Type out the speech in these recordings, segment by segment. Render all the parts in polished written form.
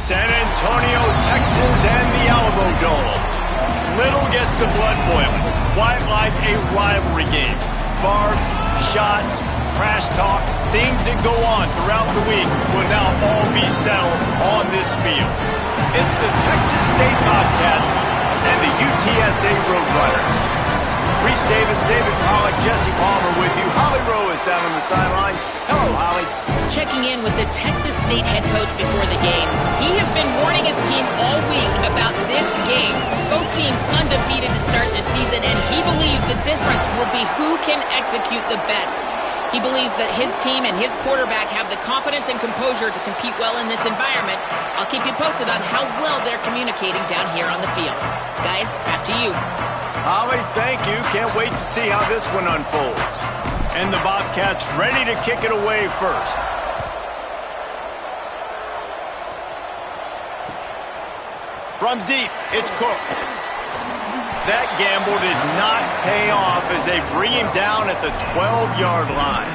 San Antonio, Texas, and the Alamo Dome. Little gets the blood boiling. Quite like a rivalry game. Barbs, shots, trash talk, things that go on throughout the week will now all be settled on this field. It's the Texas State Bobcats and the UTSA Roadrunners. Reese Davis, David Pollack, Jesse Palmer with you. Holly Rowe is down on the sideline. Hello, Holly. Checking in with the Texas State head coach before the game. He has been warning his team all week about this game. Both teams undefeated to start the season, and he believes the difference will be who can execute the best. He believes that his team and his quarterback have the confidence and composure to compete well in this environment. I'll keep you posted on how well they're communicating down here on the field. Guys, back to you. Holly, thank you. Can't wait to see how this one unfolds. And the Bobcats ready to kick it away first. From deep, it's Cook. That gamble did not pay off as they bring him down at the 12-yard line.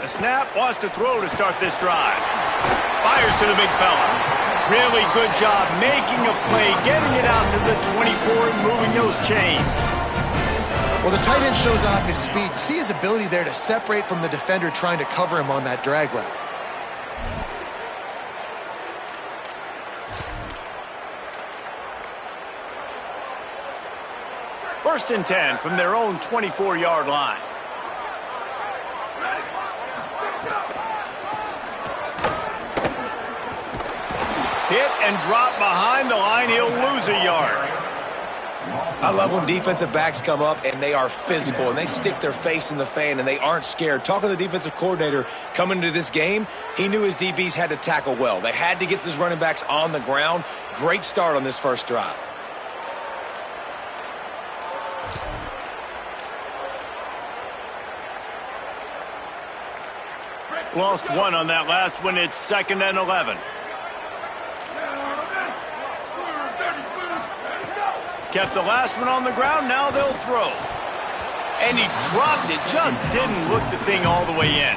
The snap wants to throw to start this drive. Fires to the big fella. Really good job making a play, getting it out to the 24 and moving those chains. Well, the tight end shows off his speed. See his ability there to separate from the defender trying to cover him on that drag route. First and 10 from their own 24-yard line. Hit and drop behind the line. He'll lose a yard. I love when defensive backs come up and they are physical and they stick their face in the fan and they aren't scared. Talking to the defensive coordinator coming into this game, he knew his DBs had to tackle well. They had to get these running backs on the ground. Great start on this first drive. Lost one on that last one. It's 2nd and 11. Kept the last one on the ground. Now they'll throw. And he dropped it. Just didn't look the thing all the way in.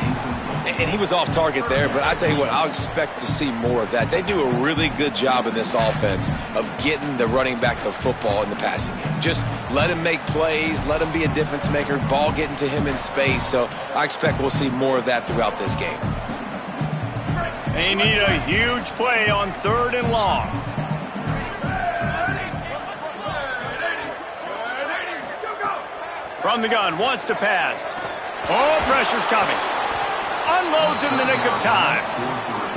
And he was off target there, but I tell you what, I'll expect to see more of that. They do a really good job in this offense of getting the running back the football in the passing game. Just let him make plays, let him be a difference maker, ball getting to him in space. So I expect we'll see more of that throughout this game. They need a huge play on 3rd and long. From the gun, wants to pass. Oh, pressure's coming. Unloads in the nick of time.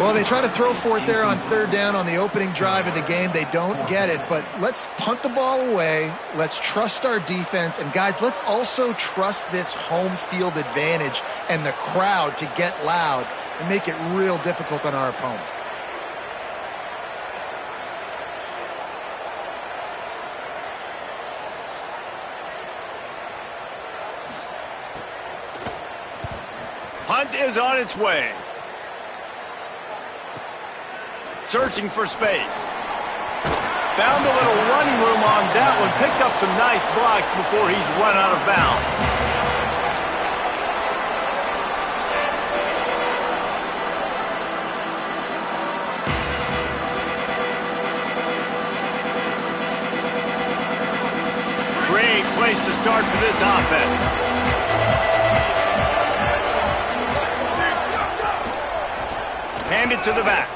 Well, they try to throw for it there on 3rd down on the opening drive of the game. They don't get it, but let's punt the ball away. Let's trust our defense. And, guys, let's also trust this home field advantage and the crowd to get loud and make it real difficult on our opponent. Punt is on its way. Searching for space. Found a little running room on that one. Picked up some nice blocks before he's run out of bounds. Great place to start for this offense. Hand it to the back.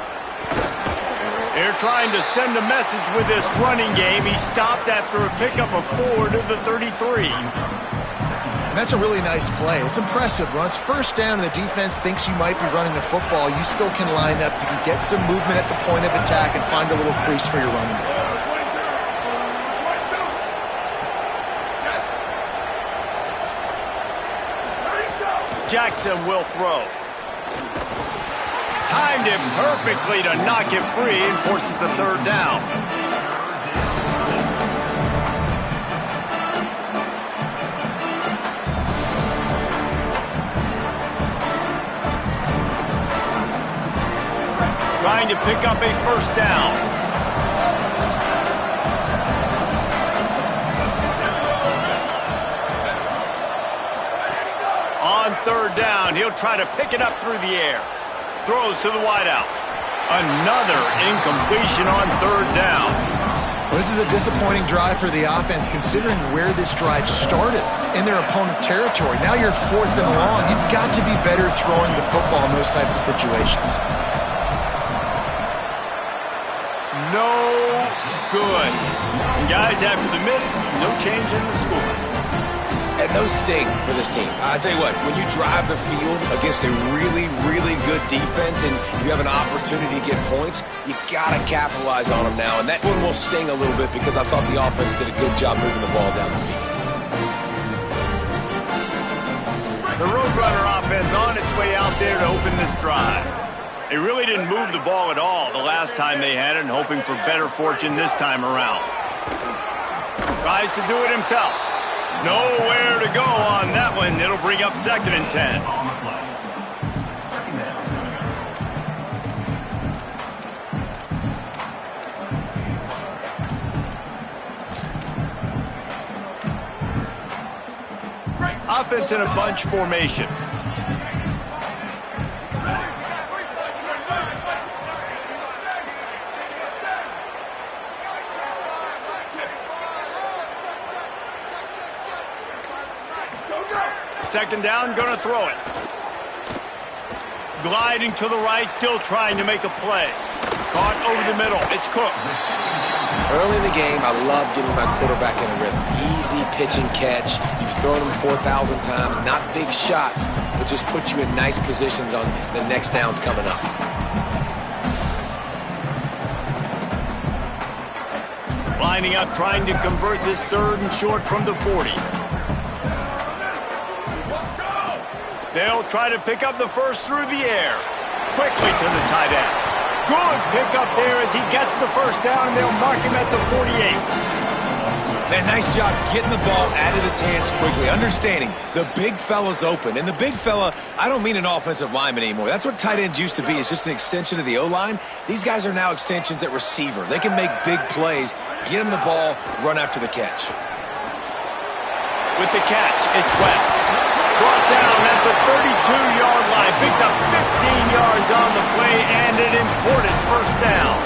They're trying to send a message with this running game. He stopped after a pickup of 4 to the 33. And that's a really nice play. It's impressive. When it's 1st down and the defense thinks you might be running the football, you still can line up. You can get some movement at the point of attack and find a little crease for your running back. Jackson will throw. Timed him perfectly to knock him free and forces the 3rd down. trying to pick up a first down. On third down, he'll try to pick it up through the air. Throws to the wideout. Another incompletion on third down. Well, this is a disappointing drive for the offense considering where this drive started in their opponent territory. Now you're 4th and long. You've got to be better throwing the football in those types of situations. No good. And guys, after the miss, no change in the score. And no sting for this team. I tell you what, when you drive the field against a really, really good defense and you have an opportunity to get points, you got to capitalize on them now. And that one will sting a little bit because I thought the offense did a good job moving the ball down the field. The Roadrunner offense on its way out there to open this drive. They really didn't move the ball at all the last time they had it, and hoping for better fortune this time around. Tries to do it himself. Nowhere to go on that one. It'll bring up 2nd and 10. Offense in a bunch formation. Second down, going to throw it. Gliding to the right, still trying to make a play. Caught over the middle. It's Cook. Early in the game, I love getting my quarterback in a rhythm. Easy pitch and catch. You've thrown them 4,000 times. Not big shots, but just put you in nice positions on the next downs coming up. Lining up, trying to convert this 3rd and short from the 40. They'll try to pick up the first through the air. Quickly to the tight end. Good pickup there as he gets the first down, and they'll mark him at the 48. Man, nice job getting the ball out of his hands quickly, understanding the big fella's open. And the big fella, I don't mean an offensive lineman anymore. That's what tight ends used to be. It's just an extension of the O-line. These guys are now extensions at receiver. They can make big plays, get him the ball, run after the catch. With the catch, it's West. Brought down at the 32-yard line. Picks up 15 yards on the play and an important first down.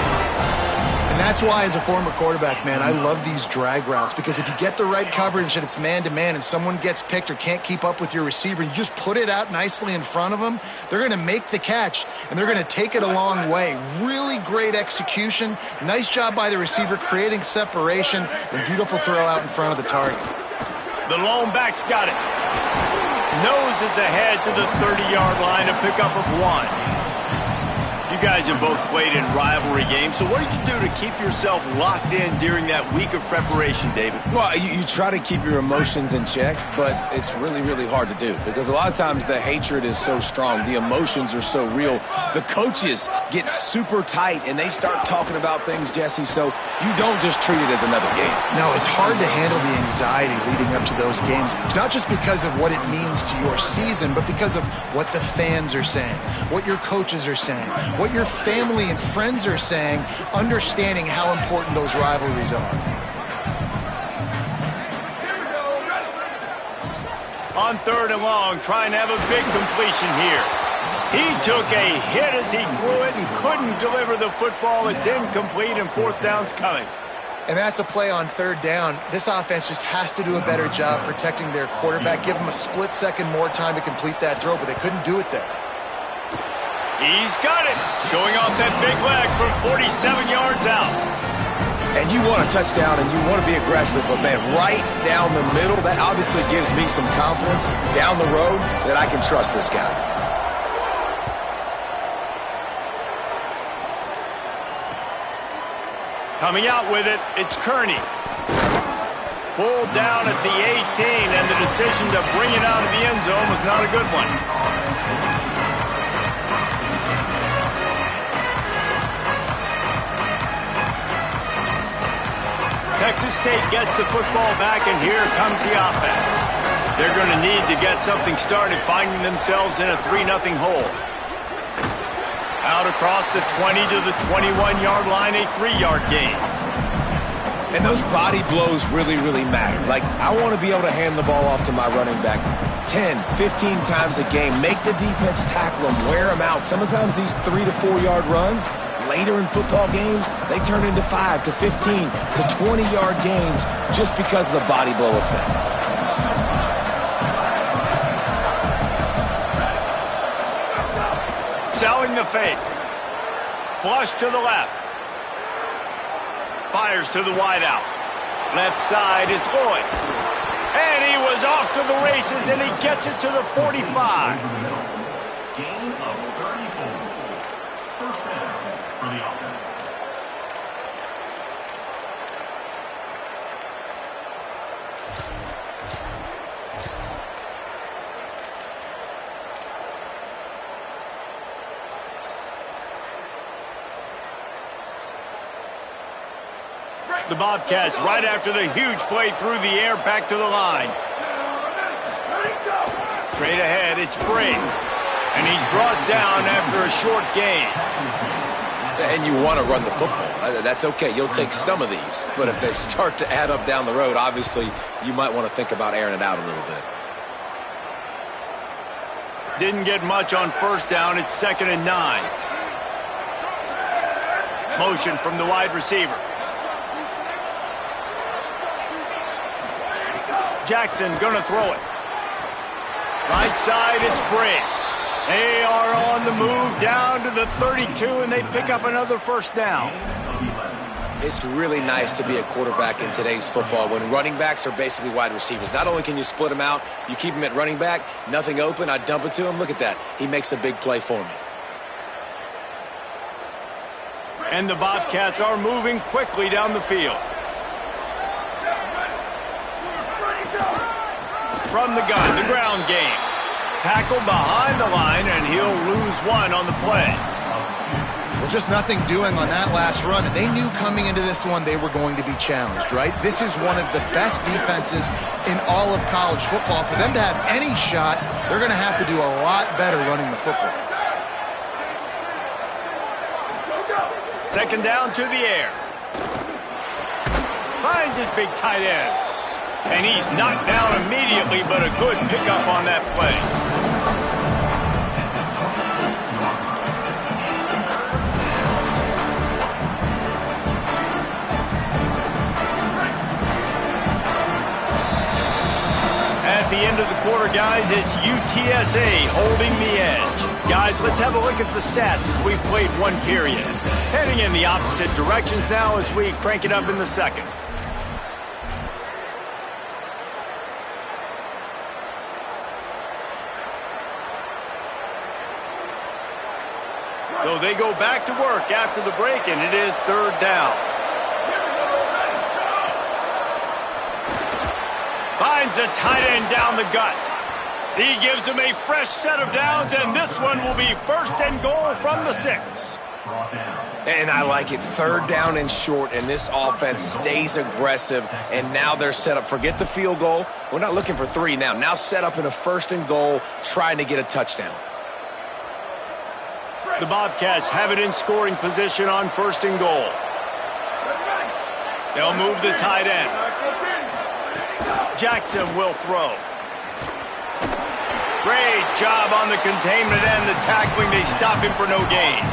And that's why, as a former quarterback, man, I love these drag routes, because if you get the right coverage and it's man-to-man and someone gets picked or can't keep up with your receiver, you just put it out nicely in front of them, they're going to make the catch, and they're going to take it a long way. Really great execution. Nice job by the receiver creating separation, and beautiful throw out in front of the target. The lone back's got it. Noses ahead to the 30-yard line, a pickup of 1. You guys have both played in rivalry games, so what did you do to keep yourself locked in during that week of preparation, David? Well, you try to keep your emotions in check, but it's really, really hard to do because a lot of times the hatred is so strong. The emotions are so real. The coaches get super tight, and they start talking about things, Jesse, so you don't just treat it as another game. No, it's hard to handle the anxiety leading up to those games, not just because of what it means to your season, but because of what the fans are saying, what your coaches are saying, what your family and friends are saying, understanding how important those rivalries are. On 3rd and long, trying to have a big completion here. He took a hit as he threw it and couldn't deliver the football. It's incomplete, and 4th down's coming. And that's a play on 3rd down. This offense just has to do a better job protecting their quarterback. Give them a split second more time to complete that throw, but they couldn't do it there. He's got it, showing off that big leg from 47 yards out. And you want a touchdown and you want to be aggressive, but man, right down the middle, that obviously gives me some confidence down the road that I can trust this guy. Coming out with it, it's Kearney. Pulled down at the 18, and the decision to bring it out of the end zone was not a good one. Texas State gets the football back, and here comes the offense. They're going to need to get something started, finding themselves in a 3-0 hole. Out across the 20 to the 21-yard line, a 3-yard gain. And those body blows really, really matter. Like, I want to be able to hand the ball off to my running back 10, 15 times a game. Make the defense tackle them, wear them out. Sometimes these 3 to 4-yard runs, later in football games, they turn into 5 to 15 to 20-yard gains just because of the body blow effect. Selling the fake. Flush to the left. Fires to the wideout. Left side is Lloyd. And he was off to the races, and he gets it to the 45. Gain of 34. First down for the offense. The Bobcats right after the huge play through the air back to the line. Straight ahead, it's Brady. And he's brought down after a short gain. And you want to run the football. That's okay. You'll take some of these. But if they start to add up down the road, obviously you might want to think about airing it out a little bit. Didn't get much on first down. It's 2nd and 9. Motion from the wide receiver. Jackson gonna throw it. Right side, it's Brady. They are on the move down to the 32, and they pick up another first down. It's really nice to be a quarterback in today's football when running backs are basically wide receivers. Not only can you split them out, you keep them at running back, nothing open, I dump it to him. Look at that. He makes a big play for me. And the Bobcats are moving quickly down the field. From the gun, the ground game. Tackled behind the line, and he'll lose one on the play. Well, just nothing doing on that last run, and they knew coming into this one they were going to be challenged, right? This is one of the best defenses in all of college football. For them to have any shot, they're going to have to do a lot better running the football. Second down to the air. Finds his big tight end. And he's knocked down immediately, but a good pickup on that play. At the end of the quarter, guys, it's UTSA holding the edge. Guys, let's have a look at the stats as we've played one period. Heading in the opposite directions now as we crank it up in the second. So they go back to work after the break, and it is third down. Finds a tight end down the gut. He gives him a fresh set of downs, and this one will be first and goal from the 6. And I like it. Third down and short, and this offense stays aggressive, and now they're set up. Forget the field goal. We're not looking for 3 now. Now set up in a first and goal, trying to get a touchdown. The Bobcats have it in scoring position on first and goal. They'll move the tight end. Jackson will throw. Great job on the containment and the tackling. They stop him for no gain.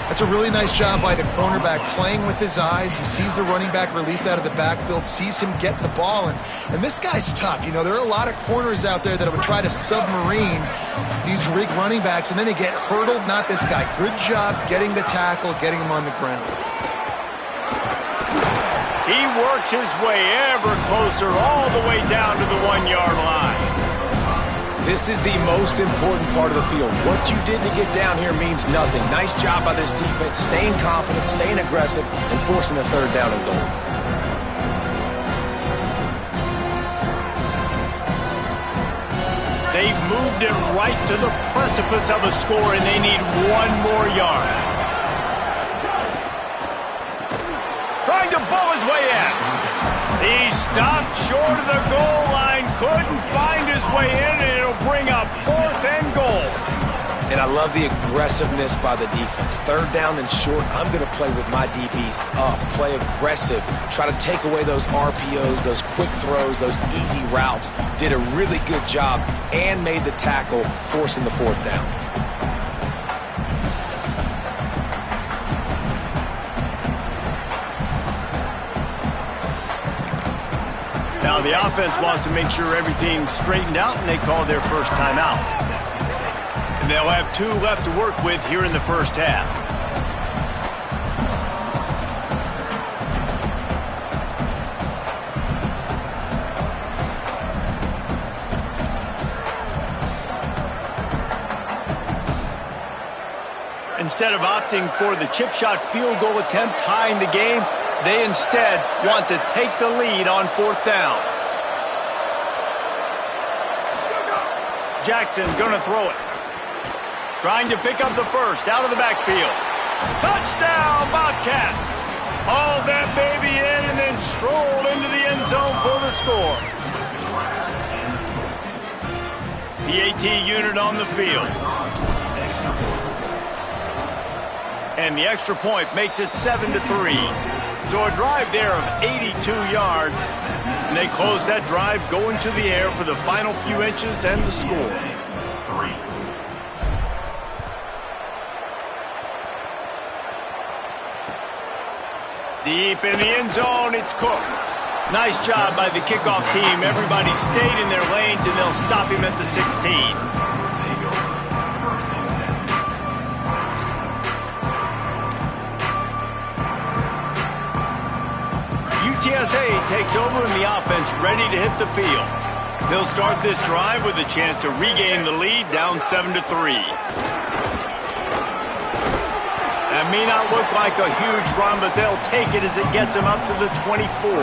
That's a really nice job by the cornerback, playing with his eyes. He sees the running back release out of the backfield, sees him get the ball, and this guy's tough. You know, there are a lot of corners out there that would try to submarine these rig running backs, and then they get hurdled. Not this guy. Good job getting the tackle, getting him on the ground. He works his way ever closer all the way down to the 1-yard line. This is the most important part of the field. What you did to get down here means nothing. Nice job by this defense, staying confident, staying aggressive, and forcing the third down and goal. They've moved it right to the precipice of a score, and they need 1 more yard. Trying to bull his way in. He stopped short of the goal line, couldn't find his way in, and it'll bring up 4th and goal. And I love the aggressiveness by the defense. Third down and short, I'm going to play with my DBs up, play aggressive, try to take away those RPOs, those quick throws, those easy routes. Did a really good job and made the tackle, forcing the fourth down. Now the offense wants to make sure everything's straightened out, and they call their first timeout. And they'll have 2 left to work with here in the first half. Instead of opting for the chip shot field goal attempt tying the game, they instead want to take the lead on fourth down. Jackson gonna throw it. Trying to pick up the first out of the backfield. Touchdown, Bobcats! Haul that baby in and then stroll into the end zone for the score. The AT unit on the field. And the extra point makes it 7-3. So a drive there of 82 yards. And they close that drive going to the air for the final few inches and the score. Deep in the end zone, it's Cook. Nice job by the kickoff team. Everybody stayed in their lanes, and they'll stop him at the 16. UTSA takes over in the offense, ready to hit the field. They'll start this drive with a chance to regain the lead, down 7-3. That may not look like a huge run, but they'll take it as it gets them up to the 24.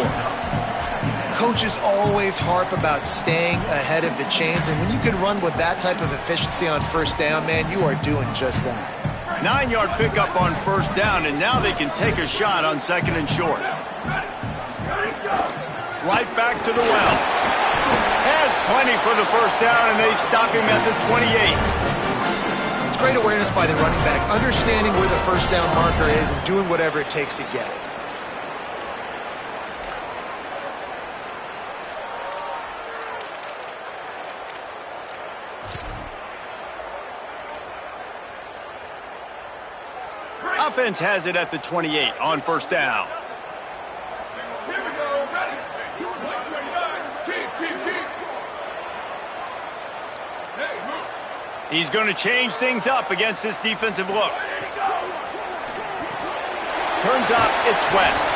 Coaches always harp about staying ahead of the chains, and when you can run with that type of efficiency on first down, man, you are doing just that. 9-yard pickup on first down, and now they can take a shot on second and short. Right back to the well. Has plenty for the first down, and they stop him at the 28. It's great awareness by the running back, understanding where the first down marker is and doing whatever it takes to get it. Offense has it at the 28 on first down. He's going to change things up against this defensive look. Turns up, it's West.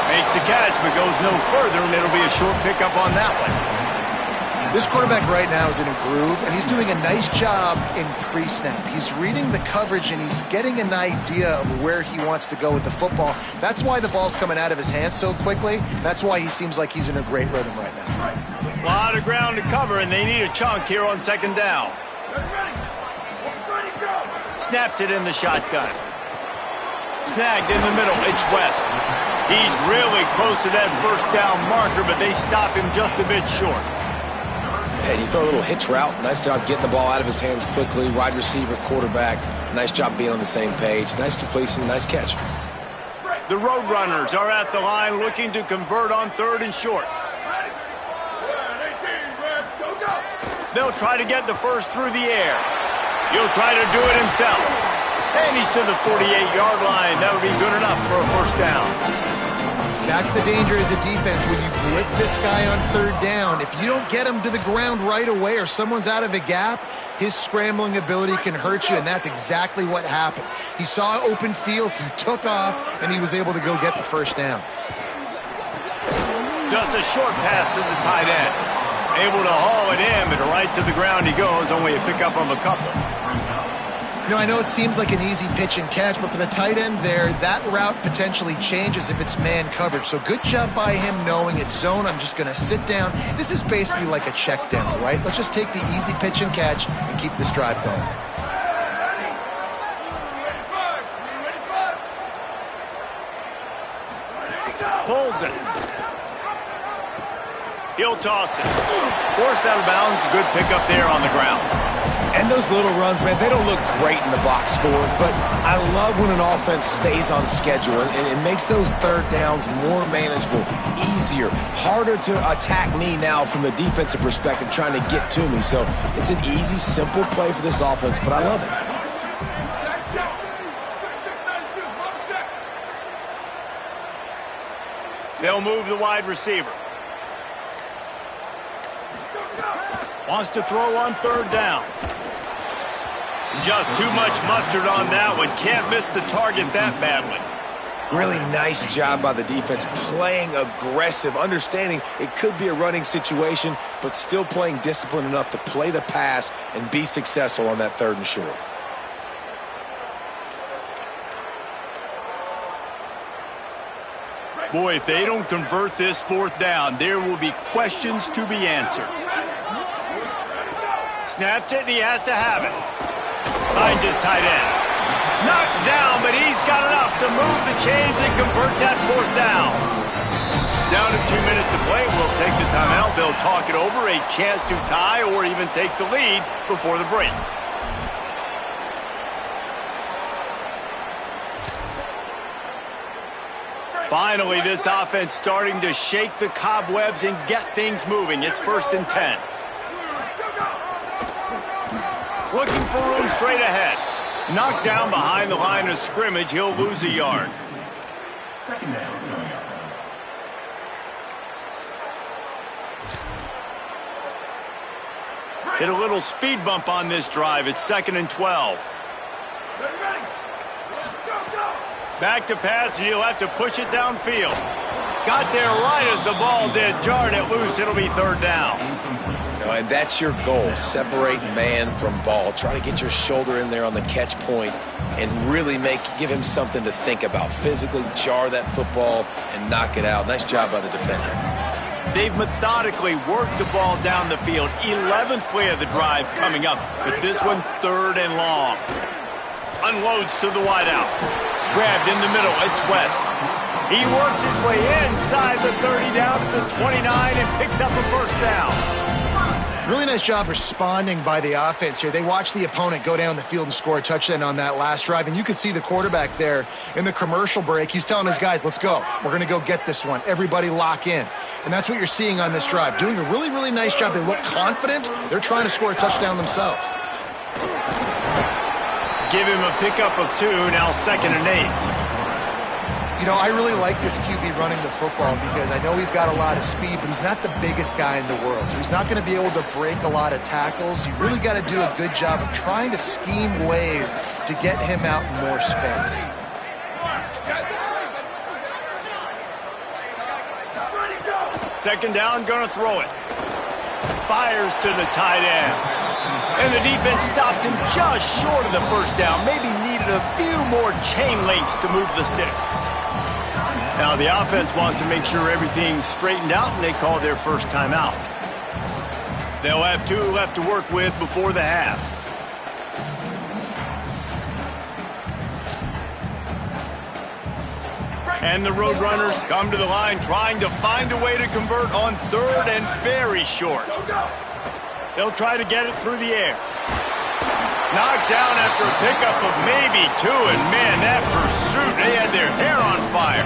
Makes the catch, but goes no further, and it'll be a short pickup on that one. This quarterback right now is in a groove, and he's doing a nice job in pre-snap. He's reading the coverage, and he's getting an idea of where he wants to go with the football. That's why the ball's coming out of his hands so quickly. That's why he seems like he's in a great rhythm right now. A lot of ground to cover, and they need a chunk here on second down. Snaps it in the shotgun. Snagged in the middle, it's West. He's really close to that first down marker, but they stop him just a bit short. Yeah, he threw a little hitch route. Nice job getting the ball out of his hands quickly. Wide receiver, quarterback. Nice job being on the same page. Nice completion, nice catch. The Roadrunners are at the line looking to convert on third and short. They'll try to get the first through the air. He'll try to do it himself. And he's to the 48-yard line. That would be good enough for a first down. That's the danger as a defense when you blitz this guy on third down. If you don't get him to the ground right away or someone's out of a gap, his scrambling ability can hurt you, and that's exactly what happened. He saw open field, he took off, and he was able to go get the first down. Just a short pass to the tight end. Able to haul it in, but right to the ground he goes, only a pickup of a couple. You know, I know it seems like an easy pitch and catch, but for the tight end there, that route potentially changes if it's man coverage. So good job by him knowing it's zone. I'm just going to sit down. This is basically like a check down, right? Let's just take the easy pitch and catch and keep this drive going. Pulls it. He'll toss it. Forced out of bounds. Good pickup there on the ground. And those little runs, man, they don't look great in the box score, but I love when an offense stays on schedule, and it makes those third downs more manageable, easier, harder to attack me now from the defensive perspective trying to get to me. So it's an easy, simple play for this offense, but I love it. They'll move the wide receiver. Wants to throw on third down. Just too much mustard on that one. Can't miss the target that badly. Really nice job by the defense, playing aggressive, understanding it could be a running situation, but still playing disciplined enough to play the pass and be successful on that third and short. Boy, if they don't convert this fourth down, there will be questions to be answered. Snapped it, and he has to have it. Finds his tight end. Knocked down, but he's got enough to move the chains and convert that fourth down. Down to 2 minutes to play. We'll take the timeout. They'll talk it over. A chance to tie or even take the lead before the break. Finally, this offense starting to shake the cobwebs and get things moving. It's 1st and 10. Looking for room straight ahead. Knocked down behind the line of scrimmage. He'll lose a yard. Second down. Hit a little speed bump on this drive. It's 2nd and 12. Back to pass, and he'll have to push it downfield. Got there right as the ball did. Jarred it loose. It'll be 3rd down. And that's your goal. Separate man from ball. Try to get your shoulder in there on the catch point and really give him something to think about. Physically jar that football and knock it out. Nice job by the defender. They've methodically worked the ball down the field. 11th play of the drive coming up. But this one, 3rd and long. Unloads to the wideout. Grabbed in the middle. It's West. He works his way inside the 30 down to the 29 and picks up a 1st down. Really nice job responding by the offense here. They watched the opponent go down the field and score a touchdown on that last drive, and you could see the quarterback there in the commercial break. He's telling his guys, let's go. We're going to go get this one. Everybody lock in. And that's what you're seeing on this drive. Doing a really, really nice job. They look confident. They're trying to score a touchdown themselves. Give him a pickup of 2, now 2nd and 8. You know, I really like this QB running the football because I know he's got a lot of speed, but he's not the biggest guy in the world. So he's not going to be able to break a lot of tackles. You really got to do a good job of trying to scheme ways to get him out in more space. Second down, gonna throw it. Fires to the tight end. And the defense stops him just short of the 1st down. Maybe needed a few more chain links to move the sticks. Now the offense wants to make sure everything's straightened out, and they call their 1st timeout. They'll have 2 left to work with before the half. And the Roadrunners come to the line trying to find a way to convert on 3rd and very short. They'll try to get it through the air. Knocked down after a pickup of maybe 2, and man, that pursuit, they had their hair on fire.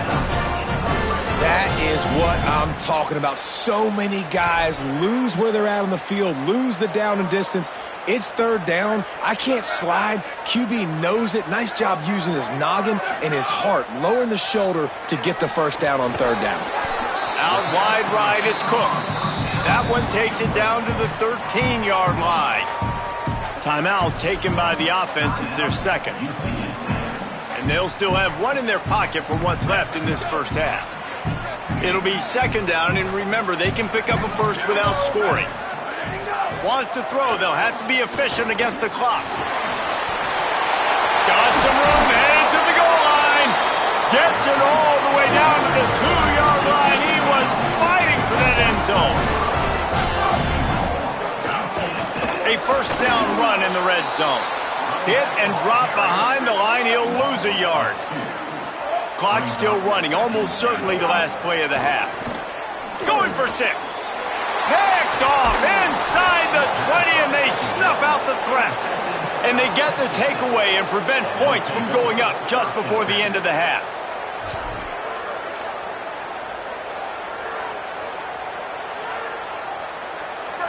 That is what I'm talking about. So many guys lose where they're at on the field, lose the down and distance. It's 3rd down. I can't slide. QB knows it. Nice job using his noggin and his heart, lowering the shoulder to get the 1st down on 3rd down. Out wide right, it's Cook. That one takes it down to the 13-yard line. Timeout taken by the offense is their 2nd. And they'll still have 1 in their pocket for what's left in this 1st half. It'll be 2nd down, and remember, they can pick up a 1st without scoring. Wants to throw. They'll have to be efficient against the clock. Got some room, headed to the goal line. Gets it all the way down to the 2-yard line. He was fighting for that end zone. A 1st down run in the red zone. Hit and drop behind the line. He'll lose a yard. Clock still running. Almost certainly the last play of the half. Going for 6. Picked off inside the 20, and they snuff out the threat. And they get the takeaway and prevent points from going up just before the end of the half.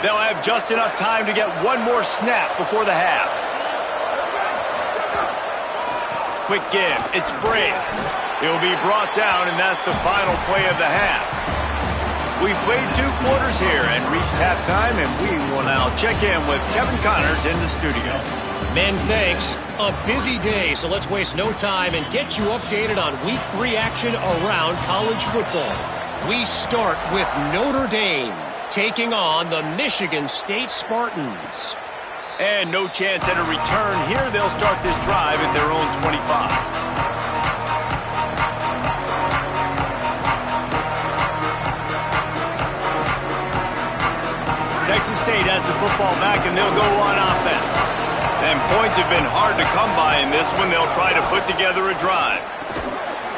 They'll have just enough time to get one more snap before the half. Quick give. It's free. He'll be brought down, and that's the final play of the half. We've played 2 quarters here and reached halftime, and we will now check in with Kevin Connors in the studio. Men, thanks. A busy day, so let's waste no time and get you updated on Week 3 action around college football. We start with Notre Dame taking on the Michigan State Spartans. And no chance at a return here. They'll start this drive at their own 25. Texas State has the football back, and they'll go on offense. And points have been hard to come by in this one. They'll try to put together a drive.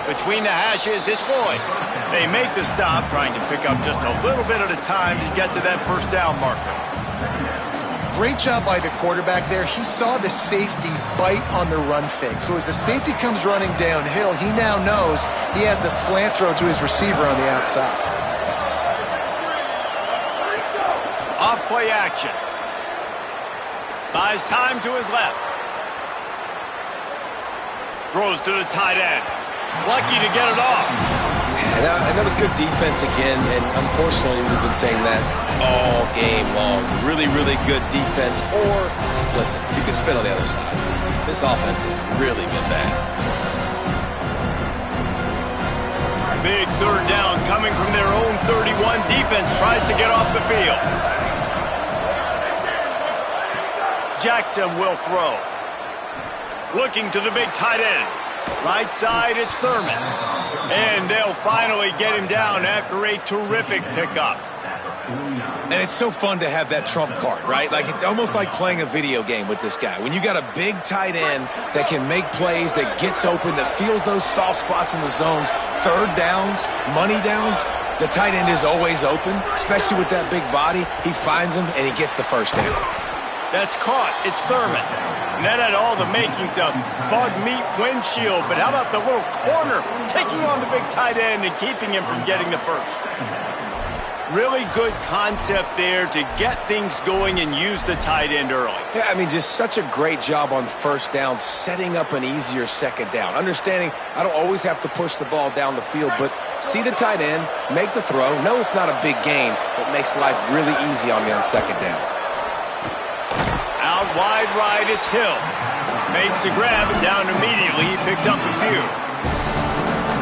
Between the hashes, it's Boyd. They make the stop, trying to pick up just a little bit at a time to get to that first down marker. Great job by the quarterback there. He saw the safety bite on the run fake. So as the safety comes running downhill, he now knows he has the slant throw to his receiver on the outside. Off play action. Buys time to his left. Throws to the tight end. Lucky to get it off. And that was good defense again, and unfortunately we've been saying that all game long. Really, really good defense. Or, listen, you can spin on the other side. This offense has really been bad. Big third down coming from their own 31. Defense tries to get off the field. Jackson will throw. Looking to the big tight end. Right side, it's Thurman. And they'll finally get him down after a terrific pickup. And it's so fun to have that trump card, right? Like, it's almost like playing a video game with this guy. When you got a big tight end that can make plays, that gets open, that feels those soft spots in the zones, third downs, money downs, the tight end is always open, especially with that big body. He finds him, and he gets the first down. That's caught. It's Thurman. And that had all the makings of bug meat windshield. But how about the little corner taking on the big tight end and keeping him from getting the first? Really good concept there to get things going and use the tight end early. Yeah, I mean, just such a great job on first down, setting up an easier second down. Understanding I don't always have to push the ball down the field, but see the tight end, make the throw. No, it's not a big gain, but makes life really easy on me on second down. Out wide right, it's Hill. Makes the grab and down immediately. He picks up a few.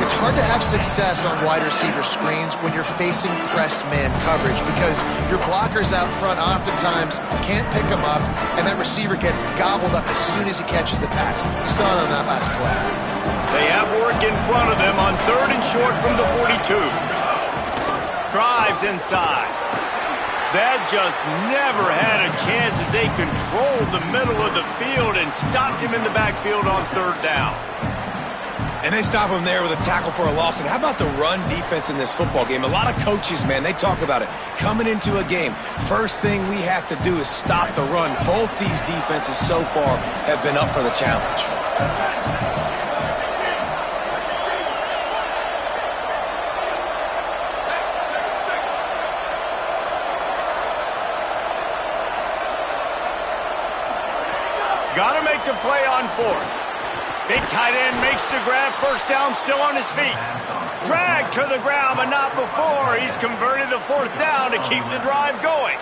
It's hard to have success on wide receiver screens when you're facing press man coverage because your blockers out front oftentimes can't pick them up, and that receiver gets gobbled up as soon as he catches the pass. You saw it on that last play. They have work in front of them on 3rd and short from the 42. Drives inside. That just never had a chance as they controlled the middle of the field and stopped him in the backfield on 3rd down. And they stop him there with a tackle for a loss. And how about the run defense in this football game? A lot of coaches, man, they talk about it. Coming into a game, first thing we have to do is stop the run. Both these defenses so far have been up for the challenge. Got to make the play on 4th. Big tight end makes the grab. First down, still on his feet. Drag to the ground, but not before. He's converted the 4th down to keep the drive going.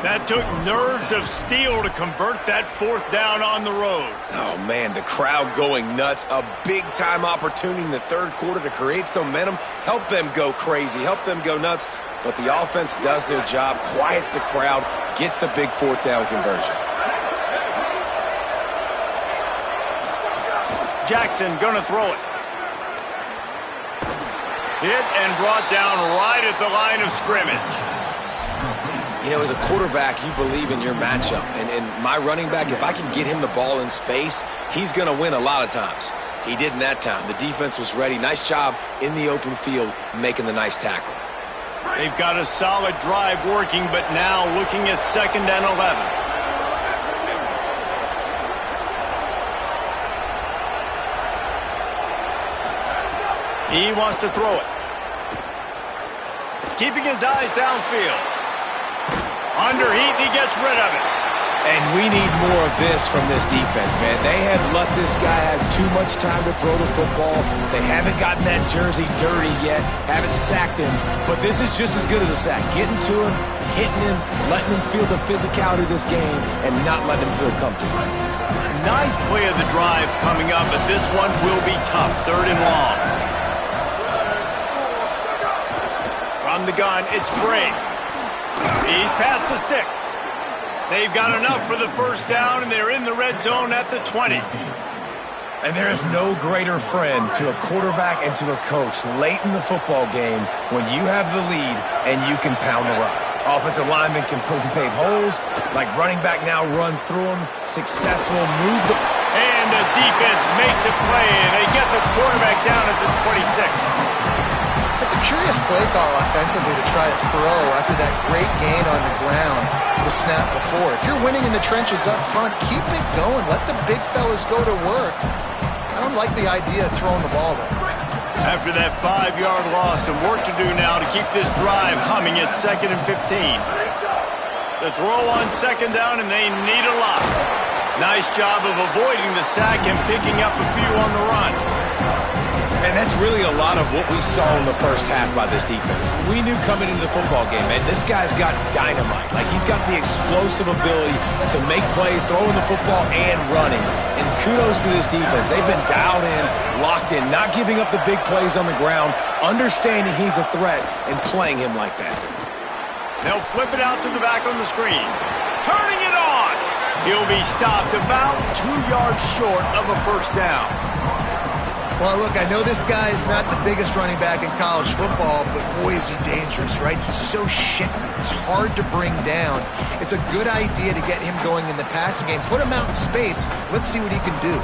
That took nerves of steel to convert that 4th down on the road. Oh, man, the crowd going nuts. A big-time opportunity in the 3rd quarter to create some momentum. Help them go crazy. Help them go nuts. But the offense does their job, quiets the crowd, gets the big 4th down conversion. Jackson gonna throw it. Hit and brought down right at the line of scrimmage. You know, as a quarterback, you believe in your matchup. And my running back, if I can get him the ball in space, he's going to win a lot of times. He didn't that time. The defense was ready. Nice job in the open field making the nice tackle. They've got a solid drive working, but now looking at 2nd and 11. He wants to throw it. Keeping his eyes downfield. Under heat, and he gets rid of it. And we need more of this from this defense, man. They have let this guy have too much time to throw the football. They haven't gotten that jersey dirty yet, haven't sacked him. But this is just as good as a sack. Getting to him, hitting him, letting him feel the physicality of this game, and not letting him feel comfortable. 9th play of the drive coming up, but this one will be tough. 3rd and long. From the gun, it's Gray. He's past the sticks. They've got enough for the 1st down, and they're in the red zone at the 20. And there is no greater friend to a quarterback and to a coach late in the football game when you have the lead and you can pound the rock. Offensive linemen can pave holes, like running back now runs through them, successful, move the... And the defense makes a play, and they get the quarterback down at the 26. It's a curious play call offensively to try to throw after that great gain on the ground the snap before. If you're winning in the trenches up front, keep it going. Let the big fellas go to work. I don't like the idea of throwing the ball there. After that 5-yard loss, some work to do now to keep this drive humming at 2nd and 15. The throw on 2nd down, and they need a lot. Nice job of avoiding the sack and picking up a few on the run. And that's really a lot of what we saw in the first half by this defense. We knew coming into the football game, man, this guy's got dynamite. Like, he's got the explosive ability to make plays, throwing the football and running. And kudos to this defense. They've been dialed in, locked in, not giving up the big plays on the ground, understanding he's a threat, and playing him like that. They'll flip it out to the back on the screen. Turning it on! He'll be stopped about 2 yards short of a 1st down. Well, look, I know this guy is not the biggest running back in college football, but boy, is he dangerous, right? He's so shifty. He's hard to bring down. It's a good idea to get him going in the passing game. Put him out in space. Let's see what he can do.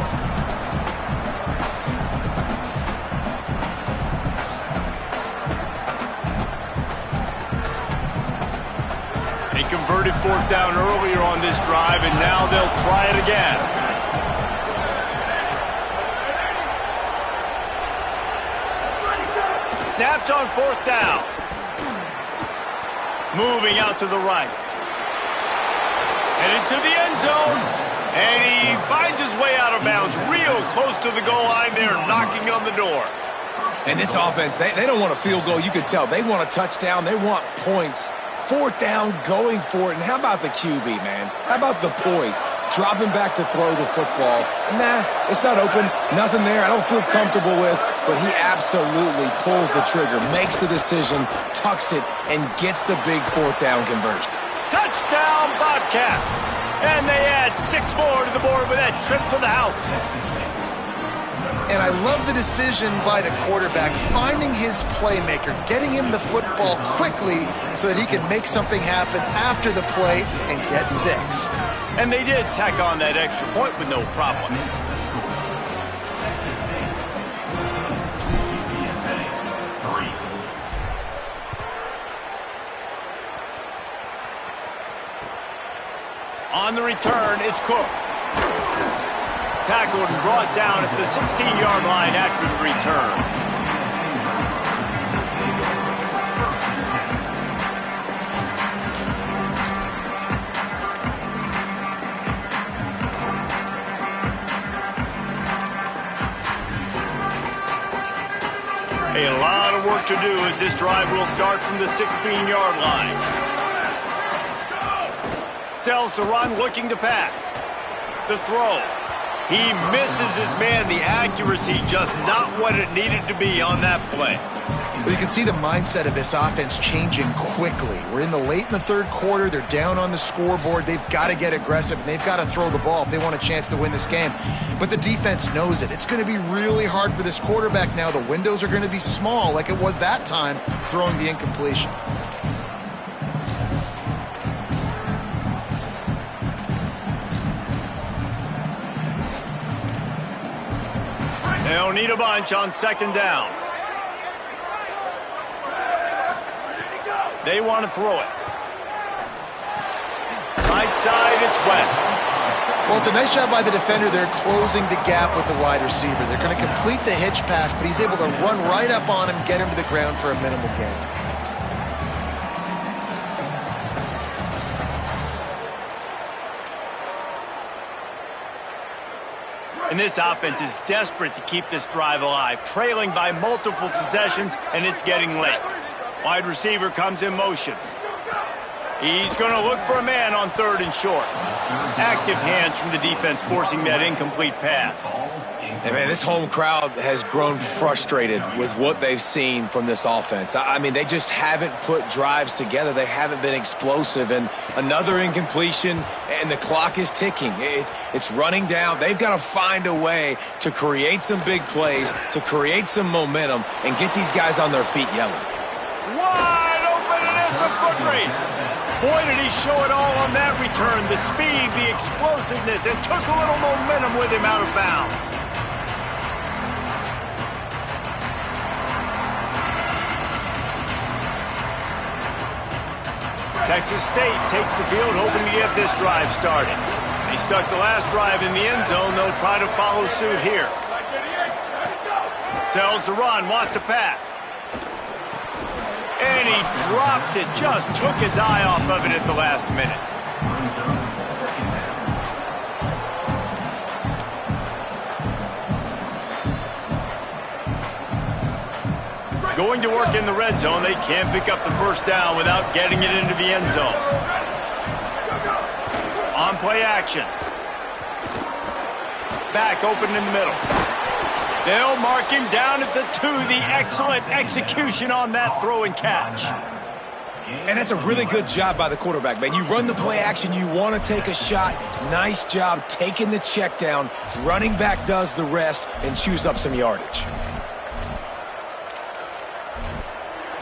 They converted 4th down earlier on this drive, and now they'll try it again. Snapped on 4th down. Moving out to the right. Headed to the end zone. And he finds his way out of bounds real close to the goal line there, knocking on the door. And this offense, they don't want a field goal. You can tell. They want a touchdown. They want points. 4th down, going for it. And how about the QB, man? How about the poise? Dropping back to throw the football. Nah, it's not open. Nothing there I don't feel comfortable with. But he absolutely pulls the trigger, makes the decision, tucks it, and gets the big 4th down conversion. Touchdown, Bobcats! And they add 6 more to the board with that trip to the house. And I love the decision by the quarterback, finding his playmaker, getting him the football quickly so that he can make something happen after the play and get 6. And they did tack on that extra point with no problem. On the return, it's Cook. Tackled and brought down at the 16-yard line after the return. A lot of work to do as this drive will start from the 16-yard line. Sells the run, looking to pass. The throw. He misses his man. The accuracy just not what it needed to be on that play. But you can see the mindset of this offense changing quickly. We're in the late in the 3rd quarter. They're down on the scoreboard. They've got to get aggressive, and they've got to throw the ball if they want a chance to win this game. But the defense knows it. It's going to be really hard for this quarterback now. The windows are going to be small like it was that time throwing the incompletion. They'll need a bunch on 2nd down. They want to throw it. Right side, it's West. Well, it's a nice job by the defender. They're closing the gap with the wide receiver. They're going to complete the hitch pass, but he's able to run right up on him, get him to the ground for a minimal gain. And this offense is desperate to keep this drive alive, trailing by multiple possessions, and it's getting late. Wide receiver comes in motion. He's going to look for a man on 3rd and short. Active hands from the defense forcing that incomplete pass. And man, this home crowd has grown frustrated with what they've seen from this offense. I mean, they just haven't put drives together. They haven't been explosive. And another incompletion, and the clock is ticking. It's running down. They've got to find a way to create some big plays, to create some momentum, and get these guys on their feet yelling. Wide open, and it's a foot race. Boy, did he show it all on that return. The speed, the explosiveness, and took a little momentum with him out of bounds. Texas State takes the field, hoping to get this drive started. They stuck the last drive in the end zone. They'll try to follow suit here. Tells the run, wants to pass. And he drops it, just took his eye off of it at the last minute. Going to work in the red zone, they can't pick up the first down without getting it into the end zone. On play action. Back open in the middle. They'll mark him down at the 2. The excellent execution on that throw and catch. And that's a really good job by the quarterback, man. You run the play action, you want to take a shot. Nice job taking the check down. Running back does the rest and chews up some yardage.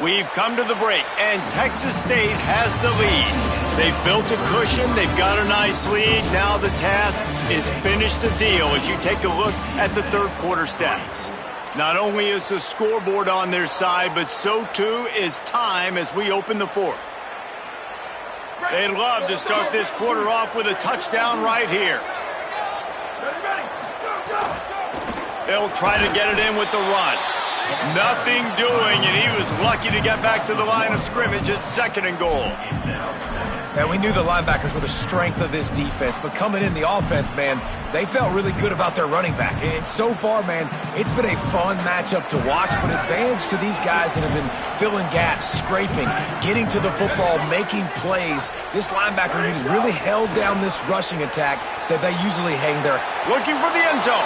We've come to the break, and Texas State has the lead. They've built a cushion. They've got a nice lead. Now the task is finish the deal as you take a look at the third quarter stats. Not only is the scoreboard on their side, but so too is time as we open the fourth. They'd love to start this quarter off with a touchdown right here. They'll try to get it in with the run. Nothing doing, and he was lucky to get back to the line of scrimmage at 2nd and goal. And we knew the linebackers were the strength of this defense, but coming in the offense, man, they felt really good about their running back. And so far, man, it's been a fun matchup to watch, but advantage to these guys that have been filling gaps, scraping, getting to the football, making plays. This linebacker unit really held down this rushing attack that they usually hang there. Looking for the end zone.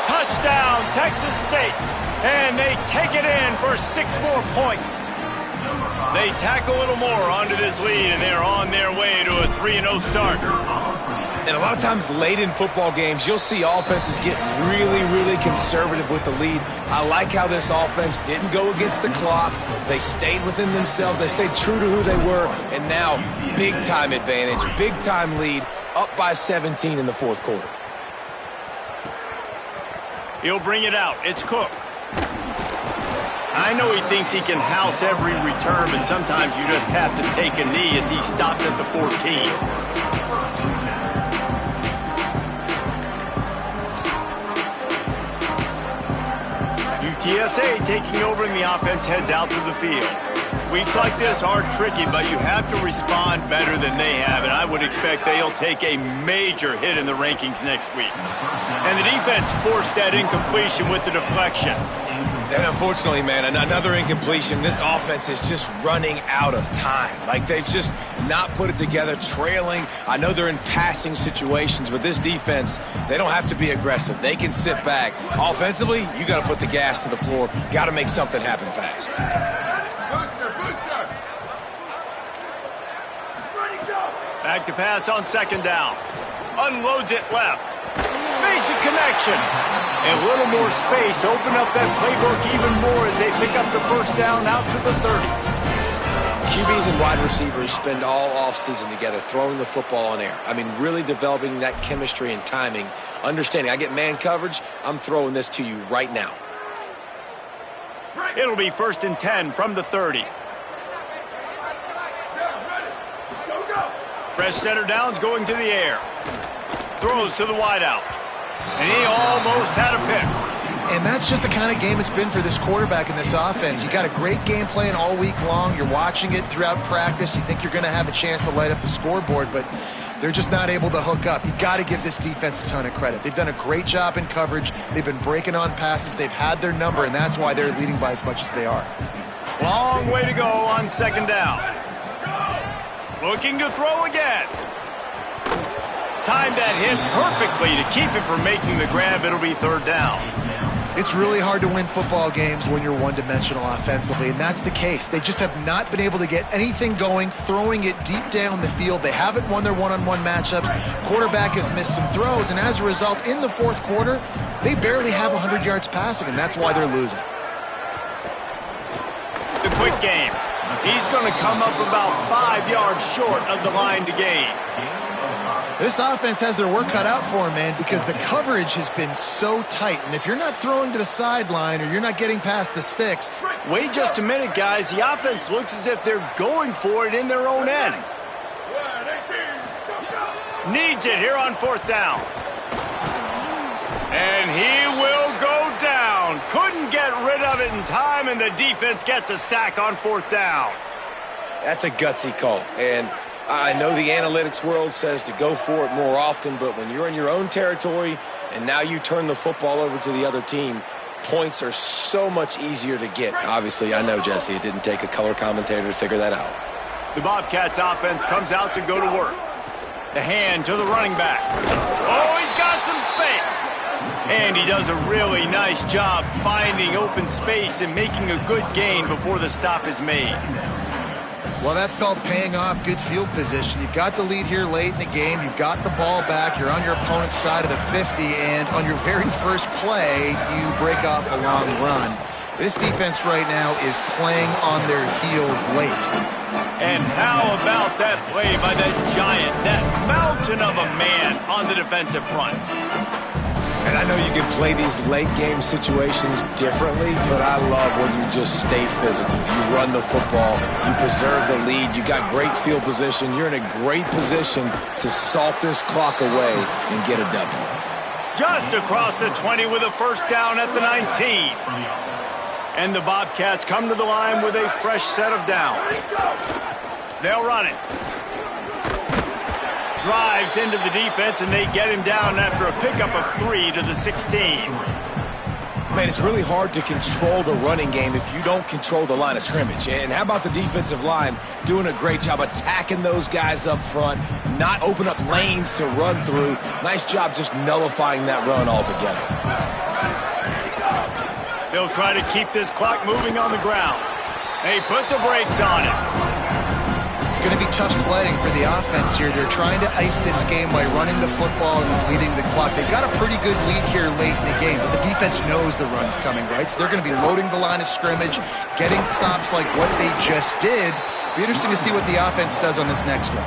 Touchdown, Texas State. And they take it in for 6 more points. They tack a little more onto this lead, and they're on their way to a 3-0 start. And a lot of times late in football games, you'll see offenses get really, really conservative with the lead. I like how this offense didn't go against the clock. They stayed within themselves. They stayed true to who they were. And now, big-time advantage, big-time lead, up by 17 in the fourth quarter. He'll bring it out. It's Cook. I know he thinks he can house every return, but sometimes you just have to take a knee as he stopped at the 14. UTSA taking over and the offense heads out to the field. Weeks like this are tricky, but you have to respond better than they have, and I would expect they'll take a major hit in the rankings next week. And the defense forced that incompletion with the deflection. And unfortunately, man, another incompletion. This offense is just running out of time. Like, they've just not put it together, trailing. I know they're in passing situations, but this defense, they don't have to be aggressive. They can sit back. Offensively, you got to put the gas to the floor. Got to make something happen fast. Back to pass on 2nd down. Unloads it left. Makes a connection. And a little more space. Open up that playbook even more as they pick up the first down out to the 30. QBs and wide receivers spend all offseason together throwing the football in air. I mean, really developing that chemistry and timing. Understanding, I get man coverage, I'm throwing this to you right now. It'll be 1st and 10 from the 30. Fresh center downs going to the air. Throws to the wideout. And he almost had a pick. And that's just the kind of game it's been for this quarterback in this offense. You got a great game plan all week long. You're watching it throughout practice. You think you're going to have a chance to light up the scoreboard, but they're just not able to hook up. You got to give this defense a ton of credit. They've done a great job in coverage. They've been breaking on passes. They've had their number, and that's why they're leading by as much as they are. Long way to go on second down. Looking to throw again. Timed that hit perfectly to keep him from making the grab. It'll be third down. It's really hard to win football games when you're one-dimensional offensively, and that's the case. They just have not been able to get anything going, throwing it deep down the field. They haven't won their one-on-one matchups. Quarterback has missed some throws, and as a result, in the fourth quarter, they barely have 100 yards passing, and that's why they're losing. The quick game. He's going to come up about 5 yards short of the line to gain. This offense has their work cut out for them, man, because the coverage has been so tight. And if you're not throwing to the sideline or you're not getting past the sticks. Wait just a minute, guys. The offense looks as if they're going for it in their own end. Needs it here on fourth down. And he will go down. Couldn't get rid of it in time, and the defense gets a sack on fourth down. That's a gutsy call. And I know the analytics world says to go for it more often, but when you're in your own territory and now you turn the football over to the other team, points are so much easier to get. Obviously, I know, Jesse, it didn't take a color commentator to figure that out. The Bobcats offense comes out to go to work. The hand to the running back. Oh, he's got some space. And he does a really nice job finding open space and making a good gain before the stop is made. Well, that's called paying off good field position. You've got the lead here late in the game. You've got the ball back. You're on your opponent's side of the 50, and on your very first play, you break off a long run. This defense right now is playing on their heels late. And how about that play by that giant, that mountain of a man on the defensive front? And I know you can play these late-game situations differently, but I love when you just stay physical. You run the football, you preserve the lead, you got great field position, you're in a great position to salt this clock away and get a W. Just across the 20 with a first down at the 19. And the Bobcats come to the line with a fresh set of downs. They'll run it. Drives into the defense, and they get him down after a pickup of 3 to the 16. Man, it's really hard to control the running game if you don't control the line of scrimmage. And how about the defensive line doing a great job attacking those guys up front, not open up lanes to run through. Nice job just nullifying that run altogether. They'll try to keep this clock moving on the ground. They put the brakes on it. It's going to be tough sledding for the offense here. They're trying to ice this game by running the football and leading the clock. They've got a pretty good lead here late in the game, but the defense knows the run's coming, right? So they're going to be loading the line of scrimmage, getting stops like what they just did. Be interesting to see what the offense does on this next one.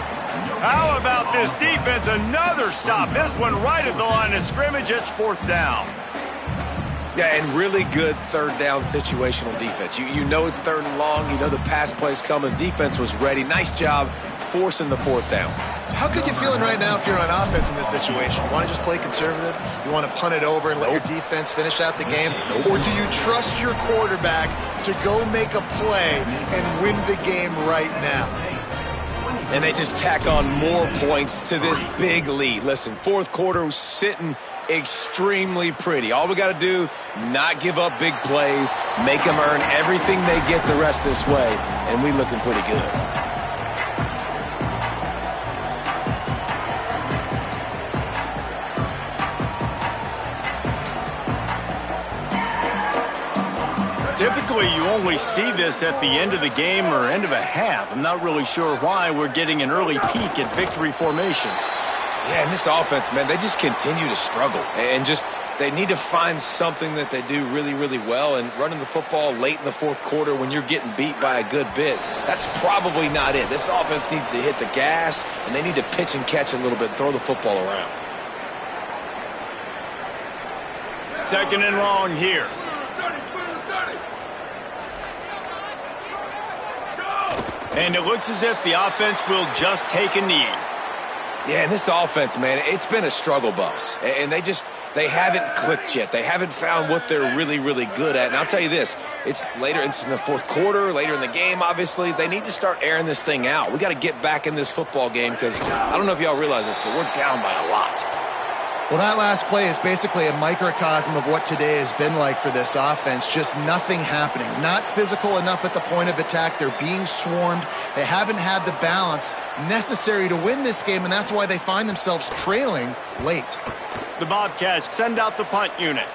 How about this defense? Another stop. This one right at the line of scrimmage. It's fourth down. Yeah, and really good third down situational defense. You know it's third and long. You know the pass play's coming. Defense was ready. Nice job forcing the fourth down. So how good you feeling right now if you're on offense in this situation? You want to just play conservative? You want to punt it over and let your defense finish out the game? Or do you trust your quarterback to go make a play and win the game right now? And they just tack on more points to this big lead. Listen, fourth quarter was sitting extremely pretty. All we got to do, not give up big plays, make them earn everything they get the rest this way, and we looking pretty good. Typically, you only see this at the end of the game or end of a half. I'm not really sure why we're getting an early peek at victory formation. Yeah, and this offense, man, they just continue to struggle. And just, they need to find something that they do really, really well. And running the football late in the fourth quarter when you're getting beat by a good bit, that's probably not it. This offense needs to hit the gas, and they need to pitch and catch a little bit, throw the football around. Second and long here. And it looks as if the offense will just take a knee. Yeah, and this offense, man, it's been a struggle bus. And they haven't clicked yet. They haven't found what they're really, really good at. And I'll tell you this, it's in the fourth quarter, later in the game, obviously. They need to start airing this thing out. We got to get back in this football game because I don't know if y'all realize this, but we're down by a lot. Well, that last play is basically a microcosm of what today has been like for this offense. Just nothing happening. Not physical enough at the point of attack. They're being swarmed. They haven't had the balance necessary to win this game, and that's why they find themselves trailing late. The Bobcats send out the punt unit.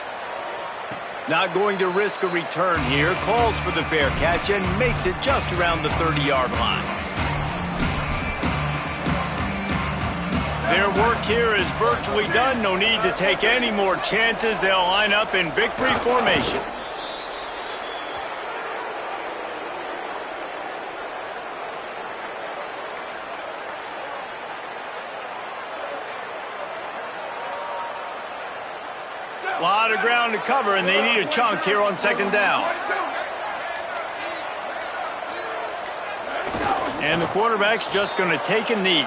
Not going to risk a return here. Calls for the fair catch and makes it just around the 30-yard line. Their work here is virtually done. No need to take any more chances. They'll line up in victory formation. A lot of ground to cover, and they need a chunk here on second down. And the quarterback's just going to take a knee.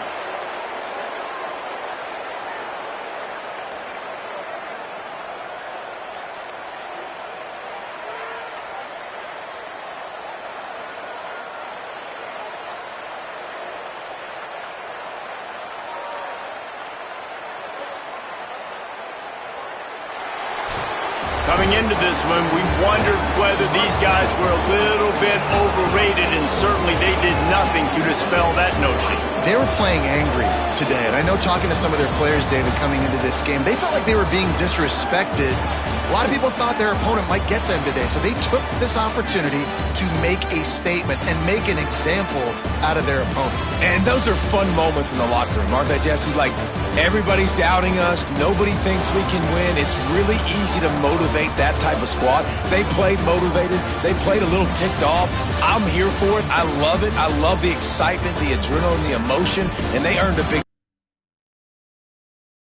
Coming into this one, we wondered whether these guys were a little bit overrated, and certainly they did nothing to dispel that notion. They were playing angry today, and I know talking to some of their players, David, coming into this game, they felt like they were being disrespected. A lot of people thought their opponent might get them today, so they took this opportunity to make a statement and make an example out of their opponent. And those are fun moments in the locker room, aren't they, Jesse? Like, everybody's doubting us. Nobody thinks we can win. It's really easy to motivate that type of squad. They played motivated. They played a little ticked off. I'm here for it. I love it. I love the excitement, the adrenaline, the emotion, and they earned a big